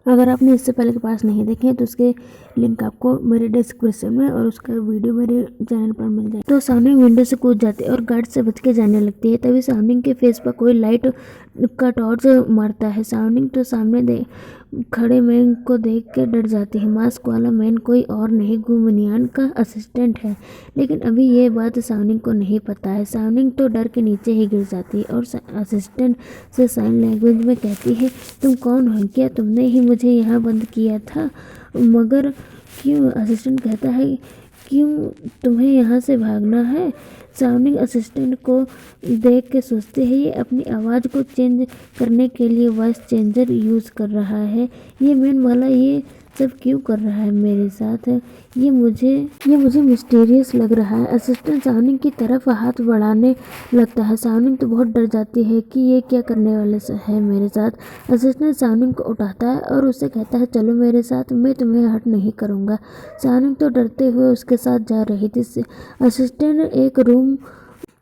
अगर आपने इससे पहले के पास नहीं देखे तो उसके लिंक आपको मेरे डिस्क्रिप्शन में और उसका वीडियो मेरे चैनल पर मिल जाए। तो साउनिंग विंडो से कूद जाती है और गार्ड से बच के जाने लगती है। तभी साउनिंग के फेस पर कोई लाइट का टॉर्च मारता है। साउनिंग तो सामने खड़े मैन को देख के डर जाती है। मास्क वाला मैन कोई और नहीं, गुमनियान का असिस्टेंट है। लेकिन अभी ये बात साउनिंग को नहीं पता है। साउनिंग तो डर के नीचे ही गिर जाती है और असिस्टेंट से साइन लैंग्वेज में कहती है, तुम कौन हो? क्या तुमने ही मुझे यहाँ बंद किया था? मगर क्यों? असिस्टेंट कहता है, क्यों तुम्हें यहाँ से भागना है? साउनिंग असिस्टेंट को देख के सोचते हैं, ये अपनी आवाज़ को चेंज करने के लिए वॉइस चेंजर यूज़ कर रहा है। ये मैन वाला ये सब क्यों कर रहा है मेरे साथ? ये मुझे मिस्टीरियस लग रहा है। असिस्टेंट साउनिंग की तरफ हाथ बढ़ाने लगता है। साउनिंग तो बहुत डर जाती है कि ये क्या करने वाले है मेरे साथ। असिस्टेंट साउनिंग को उठाता है और उससे कहता है, चलो मेरे साथ, मैं तुम्हें हर्ट नहीं करूँगा। साउनिंग तो डरते हुए उसके साथ जा रही थी। असिस्टेंट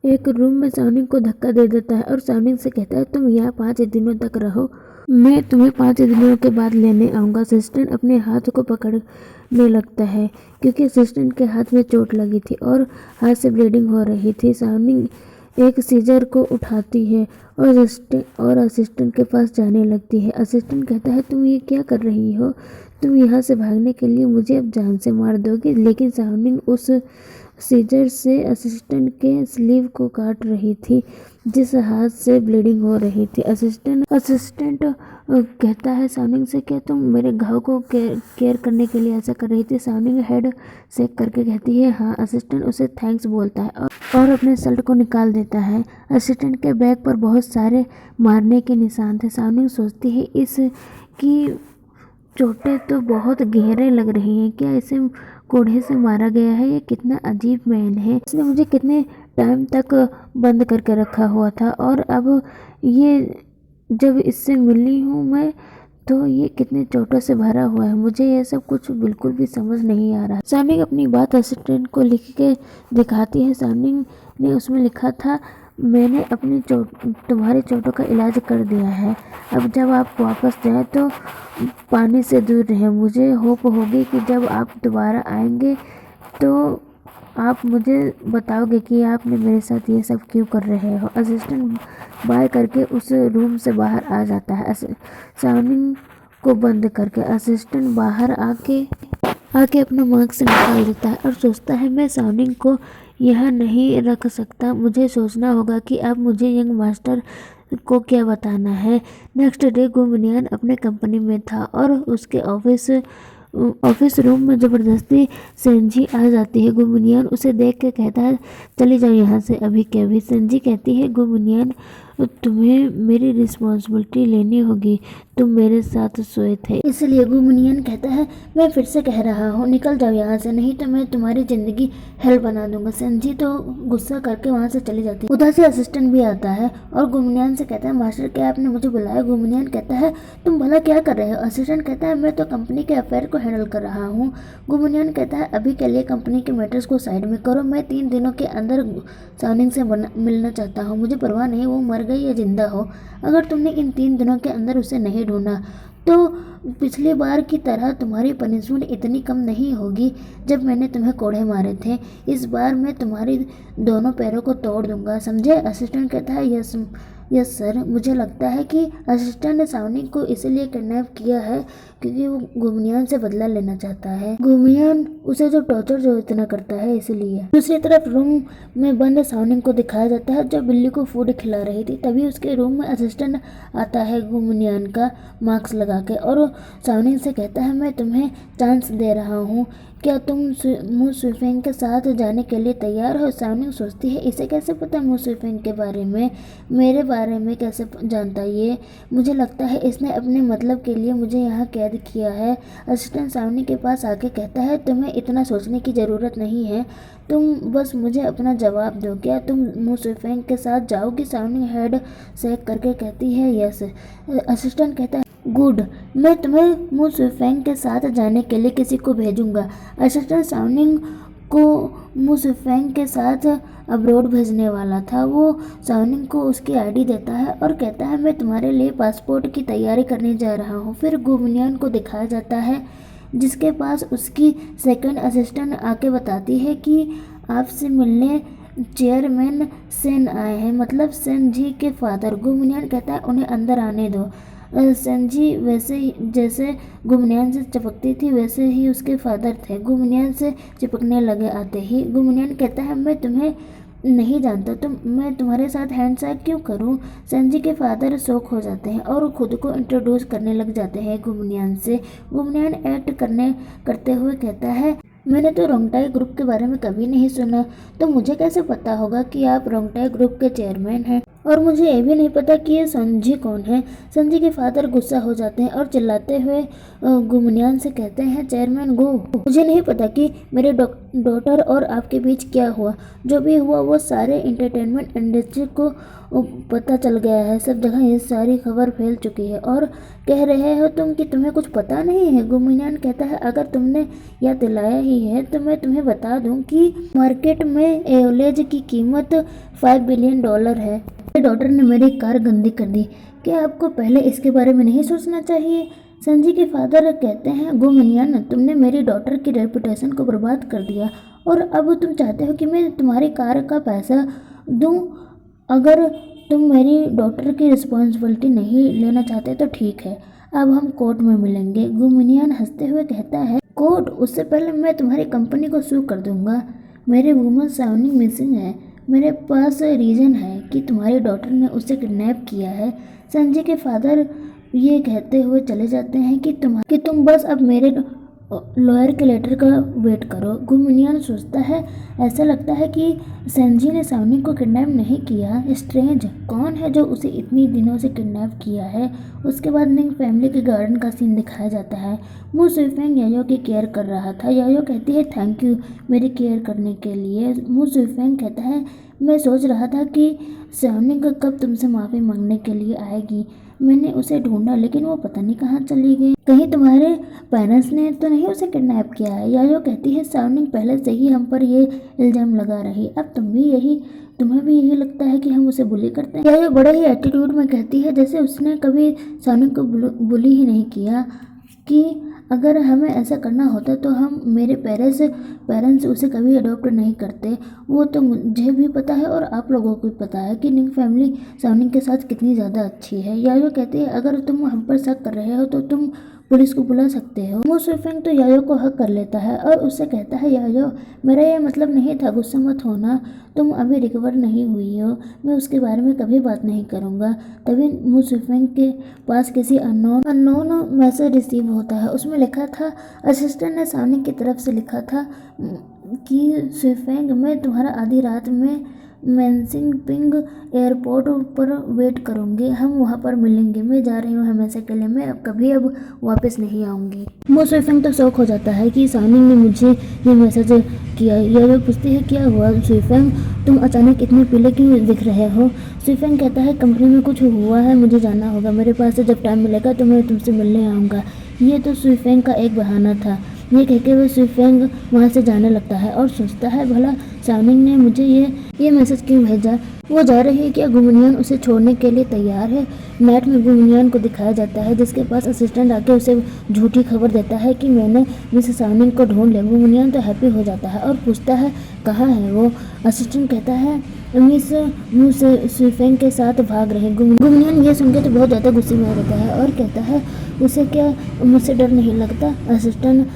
एक रूम में साउनिंग को धक्का दे देता है और साउनिंग से कहता है, तुम यहाँ 5 दिनों तक रहो, मैं तुम्हें 5 दिनों के बाद लेने आऊँगा। असिस्टेंट अपने हाथ को पकड़ने लगता है क्योंकि असिस्टेंट के हाथ में चोट लगी थी और हाथ से ब्लीडिंग हो रही थी। साउनिंग एक सीजर को उठाती है और असिस्टेंट के पास जाने लगती है। असिस्टेंट कहता है, तुम ये क्या कर रही हो? तुम यहाँ से भागने के लिए मुझे अब जान से मार दोगे। लेकिन साउनिंग उस सीजर से असिस्टेंट के स्लीव को काट रही थी जिस हाथ से ब्लीडिंग हो रही थी। असिस्टेंट कहता है साउनिंग से, क्या तुम मेरे घाव को केयर करने के लिए ऐसा कर रही थी? साउनिंग हेड शेक करके कहती है, हाँ। असिस्टेंट उसे थैंक्स बोलता है और अपने शर्ट को निकाल देता है। असिस्टेंट के बैग पर बहुत सारे मारने के निशान थे। साउनिंग सोचती है, इसकी चोटें तो बहुत गहरे लग रही हैं। क्या इसे कोड़े से मारा गया है? ये कितना अजीब मैन है। इसने मुझे कितने टाइम तक बंद करके रखा हुआ था और अब ये जब इससे मिली हूँ मैं तो ये कितने चोटों से भरा हुआ है। मुझे ये सब कुछ बिल्कुल भी समझ नहीं आ रहा। साउनिंग अपनी बात असिस्टेंट को लिख के दिखाती है। साउनिंग ने उसमें लिखा था, मैंने अपनी तुम्हारी चोटों का इलाज कर दिया है। अब जब आप वापस जाएं तो पानी से दूर रहें। मुझे होप होगी कि जब आप दोबारा आएंगे तो आप मुझे बताओगे कि आपने मेरे साथ ये सब क्यों कर रहे हो। असिस्टेंट बाय करके उस रूम से बाहर आ जाता है, साउनिंग को बंद करके। असिस्टेंट बाहर आके अपना मास्क निकाल देता है और सोचता है, मैं साउनिंग को यहाँ नहीं रख सकता। मुझे सोचना होगा कि अब मुझे यंग मास्टर को क्या बताना है। नेक्स्ट डे गुमनियान अपने कंपनी में था और उसके ऑफिस रूम में ज़बरदस्ती सेंजी आ जाती है। गुमनियान उसे देख के कहता है, चली जाओ यहाँ से अभी के अभी। सेंजी कहती है, गुमनियान तुम्हें मेरी रिस्पॉन्सिबिलिटी लेनी होगी, तुम मेरे साथ सोए थे इसलिए। गुमनियान कहता है, मैं फिर से कह रहा हूँ, निकल जाओ यहाँ से, नहीं तो मैं तुम्हारी ज़िंदगी हेल बना दूंगा। सेंजी तो गुस्सा करके वहाँ से चली जाती है। उधर से असिस्टेंट भी आता है और गुमनियान से कहता है, मास्टर क्या आपने मुझे बुलाया? गुमनियान कहता है, तुम भला क्या कर रहे हो? असिस्टेंट कहता है, मैं तो कंपनी के अफेयर को हैंडल कर रहा हूँ। गुमनियान कहता है, अभी के लिए कंपनी के मैटर्स को साइड में करो, मैं 3 दिनों के अंदर साउनिंग से मिलना चाहता हूँ। मुझे परवाह नहीं वो मर गई या जिंदा हो। अगर तुमने इन 3 दिनों के अंदर उसे नहीं ढूंढा तो पिछली बार की तरह तुम्हारी पनिशमेंट इतनी कम नहीं होगी जब मैंने तुम्हें कोड़े मारे थे। इस बार मैं तुम्हारी दोनों पैरों को तोड़ दूंगा, समझे? असिस्टेंट कहता है, यस सर। मुझे लगता है कि असिस्टेंट ने साउनिंग को इसलिए किडनैप किया है क्योंकि वो गुमनियान से बदला लेना चाहता है। गुमनियान उसे जो इतना करता है इसलिए। दूसरी तरफ रूम में बंद साउनिंग को दिखाया जाता है जो बिल्ली को फूड खिला रही थी। तभी उसके रूम में असिस्टेंट आता है गुमनियान का मास्क लगा के और साउनिंग से कहता है, मैं तुम्हें चांस दे रहा हूँ, क्या तुम मु सुफेंग के साथ जाने के लिए तैयार हो? साउनिंग सोचती है, इसे कैसे पता मु सुफेंग के बारे में? मेरे बारे में कैसे जानता ये? मुझे लगता है इसने अपने मतलब के लिए मुझे यहाँ कैद किया है। असिस्टेंट साउनिंग के पास आके कहता है, तुम्हें इतना सोचने की ज़रूरत नहीं है, तुम बस मुझे अपना जवाब दो, क्या तुम मु सुफेंग के साथ जाओगी? साउनिंग हेड शेक करके कहती है, यस। असिस्टेंट कहता है, गुड, मैं तुम्हें मु सुफेंग के साथ जाने के लिए किसी को भेजूंगा। असिस्टेंट साउनिंग को मुसफेंग के साथ अब्रॉड भेजने वाला था। वो सावनिंग को उसकी आईडी देता है और कहता है मैं तुम्हारे लिए पासपोर्ट की तैयारी करने जा रहा हूँ। फिर गुमनियान को दिखाया जाता है जिसके पास उसकी सेकंड असिस्टेंट आके बताती है कि आपसे मिलने चेयरमैन सेन आए हैं, मतलब सेन जी के फादर। गुमनियान कहता है उन्हें अंदर आने दो। सेन जी वैसे ही जैसे गुमनियान से चिपकती थी वैसे ही उसके फादर थे। गुमनियान से चिपकने लगे आते ही। गुमनियान कहता है मैं तुम्हें नहीं जानता, मैं तुम्हारे साथ हैंडशेक क्यों करूं? सेन जी के फादर शॉक हो जाते हैं और खुद को इंट्रोड्यूस करने लग जाते हैं गुमनियान से। गुमनियान एक्ट करते हुए कहता है मैंने तो रोंगटाई ग्रुप के बारे में कभी नहीं सुना, तो मुझे कैसे पता होगा कि आप रोंगटाई ग्रुप के चेयरमैन हैं? और मुझे ये भी नहीं पता कि ये संजी कौन है। संजी के फादर गुस्सा हो जाते हैं और चिल्लाते हुए गुमनियान से कहते हैं चेयरमैन गो, मुझे नहीं पता कि मेरे डॉटर और आपके बीच क्या हुआ। जो भी हुआ वो सारे एंटरटेनमेंट इंडस्ट्री को पता चल गया है, सब जगह ये सारी खबर फैल चुकी है और कह रहे हो तुम कि तुम्हें कुछ पता नहीं है। गुमनियान कहता है अगर तुमने याद दिलाया ही है तो मैं तुम्हें बता दूं कि मार्केट में एवरेज की कीमत $5 बिलियन है। मेरे डॉटर ने मेरी कार गंदी कर दी, क्या आपको पहले इसके बारे में नहीं सोचना चाहिए? संजी के फादर कहते हैं गुमनियान तुमने मेरी डॉटर की रेपुटेशन को बर्बाद कर दिया और अब तुम चाहते हो कि मैं तुम्हारी कार का पैसा दूं। अगर तुम मेरी डॉटर की रिस्पॉन्सिबिलिटी नहीं लेना चाहते तो ठीक है, अब हम कोर्ट में मिलेंगे। गुमनियान हंसते हुए कहता है कोर्ट? उससे पहले मैं तुम्हारी कंपनी को सू कर दूंगा। मेरे वुमन सावनिंग मिसिंग है, मेरे पास रीज़न है कि तुम्हारी डॉटर ने उसे किडनैप किया है। संजय के फादर ये कहते हुए चले जाते हैं कि तुम बस अब मेरे लॉयर के लेटर का वेट करो। गुमनियान सोचता है ऐसा लगता है कि संजी ने सावनिंग को किडनैप नहीं किया। स्ट्रेंज, कौन है जो उसे इतनी दिनों से किडनैप किया है? उसके बाद निंग फैमिली के गार्डन का सीन दिखाया जाता है। मु सुइफेंग यायो की केयर कर रहा था। यायो कहती है थैंक यू मेरी केयर करने के लिए। मु सुइफेंग कहता है मैं सोच रहा था कि सावनिंग कब तुमसे माफ़ी मांगने के लिए आएगी। मैंने उसे ढूंढा लेकिन वो पता नहीं कहाँ चली गई। कहीं तुम्हारे पेरेंट्स ने तो नहीं उसे किडनैप किया है? यायो कहती है सावनिंग पहले से ही हम पर ये इल्ज़ाम लगा रही, अब तुम्हें भी यही लगता है कि हम उसे बुली करते हैं? यायो बड़े ही एटीट्यूड में कहती है जैसे उसने कभी सावनिंग को बुली ही नहीं किया कि अगर हमें ऐसा करना होता तो हम मेरे पेरेंट्स उसे कभी अडॉप्ट नहीं करते। वो तो मुझे भी पता है और आप लोगों को भी पता है कि निंग फैमिली सावनिंग के साथ कितनी ज़्यादा अच्छी है। यायो कहती है अगर तुम हम पर शक कर रहे हो तो तुम पुलिस को बुला सकते हो। मु सुइफेंग तो यायो को हक कर लेता है और उससे कहता है यायो मेरा ये मतलब नहीं था, गुस्सा मत होना, तुम अभी रिकवर नहीं हुई हो, मैं उसके बारे में कभी बात नहीं करूँगा। तभी मु सुइफेंग के पास किसी अननोन मैसेज रिसीव होता है। उसमें लिखा था, असिस्टेंट ने सावनिंग की तरफ से लिखा था कि सुइफेंग मैं तुम्हारा आधी रात में मैनसिंग पिंग एयरपोर्ट पर वेट करूंगी, हम वहां पर मिलेंगे, मैं जा रही हूँ हमेशा के लिए, मैं अब वापस नहीं आऊँगी। मु सुइफेंग तो शौक हो जाता है कि सावनिंग ने मुझे ये मैसेज किया। यायो पूछती है क्या हुआ सुइफेंग, तुम अचानक इतने पीले क्यों दिख रहे हो? सुइफेंग कहता है कंपनी में कुछ हुआ है, मुझे जाना होगा, मेरे पास से जब टाइम मिलेगा तो मैं तुमसे मिलने आऊँगा। ये तो सुइफेंग का एक बहाना था। ये कहकर वह सुइफेंग वहाँ से जाने लगता है और सोचता है भला सावनिंग ने मुझे ये मैसेज क्यों भेजा। वो जा रही है क्या गुमनियान उसे छोड़ने के लिए तैयार है। नाइट में गुमनियान को दिखाया जाता है जिसके पास असिस्टेंट आके उसे झूठी खबर देता है कि मैंने मिस सावनिंग को ढूंढ लिया। गुमनियान तो हैप्पी हो जाता है और पूछता है कहाँ है वो। असिस्टेंट कहता है मिस सुइफेंग के साथ भाग रहे। गुमनियान ये सुनकर तो बहुत ज़्यादा गुस्से में आ जाता है और कहता है उसे क्या मुझसे डर नहीं लगता? असिस्टेंट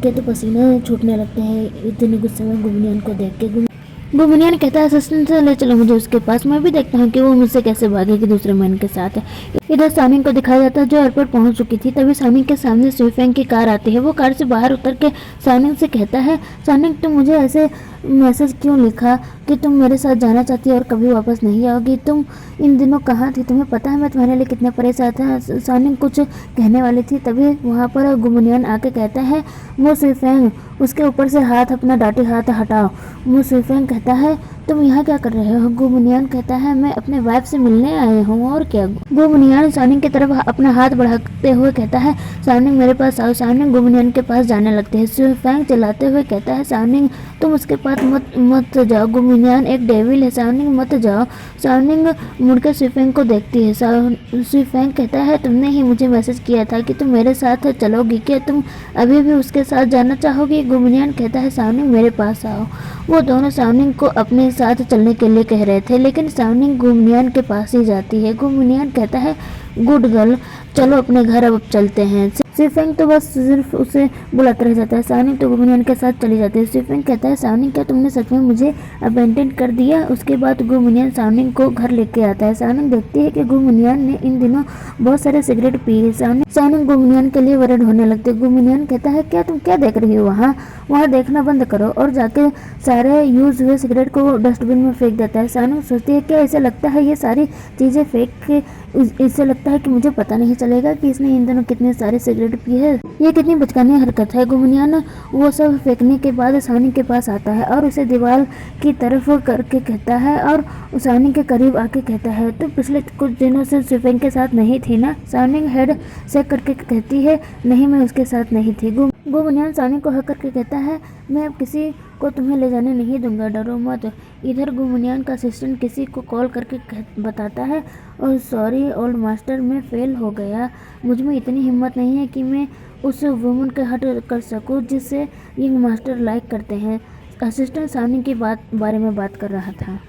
के तो पसीने छूटने लगते हैं इतने गुस्से में गुमनियान को देख के। गुमनियान कहता है असिस्टेंट से ले चलो मुझे उसके पास, मैं भी देखता हूँ कि वो मुझसे कैसे भागेगी दूसरे मैन के साथ है। इधर सावनिंग को दिखाया जाता है जो एयरपोर्ट पहुंच चुकी थी। तभी सावनिंग के सामने सुइफेंग की कार आती है। वो कार से बाहर उतर के सावनिंग से कहता है सावनिंग तुम मुझे ऐसे मैसेज क्यों लिखा कि तुम मेरे साथ जाना चाहती हो और कभी वापस नहीं आओगी, तुम इन दिनों कहाँ थी, तुम्हें पता है मैं तुम्हारे लिए कितने परेशान था। सानिंग कुछ कहने वाली थी, तभी वहाँ पर गुमनियान आके कहता है मो सुइफेंग, उसके ऊपर से हाथ अपना डांटी हाथ हटाओ। मो सुइफेंग कहता है तुम यहाँ क्या कर रहे हो। गुमनियान कहता है मैं अपने वाइफ से मिलने आया हूँ और क्या। गुमनियान सानिंग की तरफ अपना हाथ बढ़ाते हुए कहता है सानिंग मेरे पास आओ। सानिंग गुमनियान के पास जाने लगते हैं। सुइफेंग चिल्लाते हुए कहता है सानिंग तुम उसके पास मत जाओ, गुमनियान एक डेविल है, सानिंग मत जाओ। सानिंग मुड़कर सुइफेंग को देखती है। सुइफेंग कहता है तुमने ही मुझे मैसेज किया था कि तुम मेरे साथ चलोगी, क्या तुम अभी भी उसके साथ जाना चाहोगी। गुमनियान कहता है सानिंग मेरे पास आओ। वो दोनों सानिंग को अपने साथ चलने के लिए कह रहे थे, लेकिन सानिंग गुमनियान के पास ही जाती है। गुमनियान कहता है गुड गर्ल, चलो अपने घर अब चलते हैं। सुइफेंग तो बस सिर्फ उसे बुलाता रह जाता है। सानिंग तो गुमनियान के साथ चली जाती है। सुइफेंग कहता है सानिंग क्या तुमने सच में मुझे अबेंडन कर दिया। उसके बाद गुमनियान सानिंग को घर लेके आता है। सानिंग देखती है कि गुमनियान ने इन दिनों बहुत सारे सिगरेट पी है। सानिंग गुमनियान के लिए वरड होने लगती है। गुमनियान कहता है क्या तुम क्या देख रही हो, वहाँ देखना बंद करो, और जाके सारे यूज हुए सिगरेट को डस्टबिन में फेंक देता है। सानिंग सोचती है क्या ऐसा लगता है ये सारी चीजें फेंक के इससे लगता है कि मुझे पता नहीं चलेगा कि इसने इन दिनों कितने सारे सिगरेट पिए है। ये कितनी बचकानी हरकत है। गुमनियान वो सब फेंकने के बाद सानिंग के पास आता है और उसे दीवार की तरफ करके कहता है और सानिंग के करीब आके कहता है तो पिछले कुछ दिनों से सुइफेंग के साथ नहीं थी ना। सानिंग हेड से करके कहती है नहीं मैं उसके साथ नहीं थी। गुमनियान सानिंग को हक करके कहता है मैं अब किसी को तुम्हें ले जाने नहीं दूंगा, डरो मत। इधर गुमनियान का असिस्टेंट किसी को कॉल करके बताता है और सॉरी ओल्ड मास्टर मैं फेल हो गया, मुझ में इतनी हिम्मत नहीं है कि मैं उस वुमन के हट कर सकूं जिससे ये मास्टर लाइक करते हैं। असिस्टेंट सानिंग की बारे में बात कर रहा था।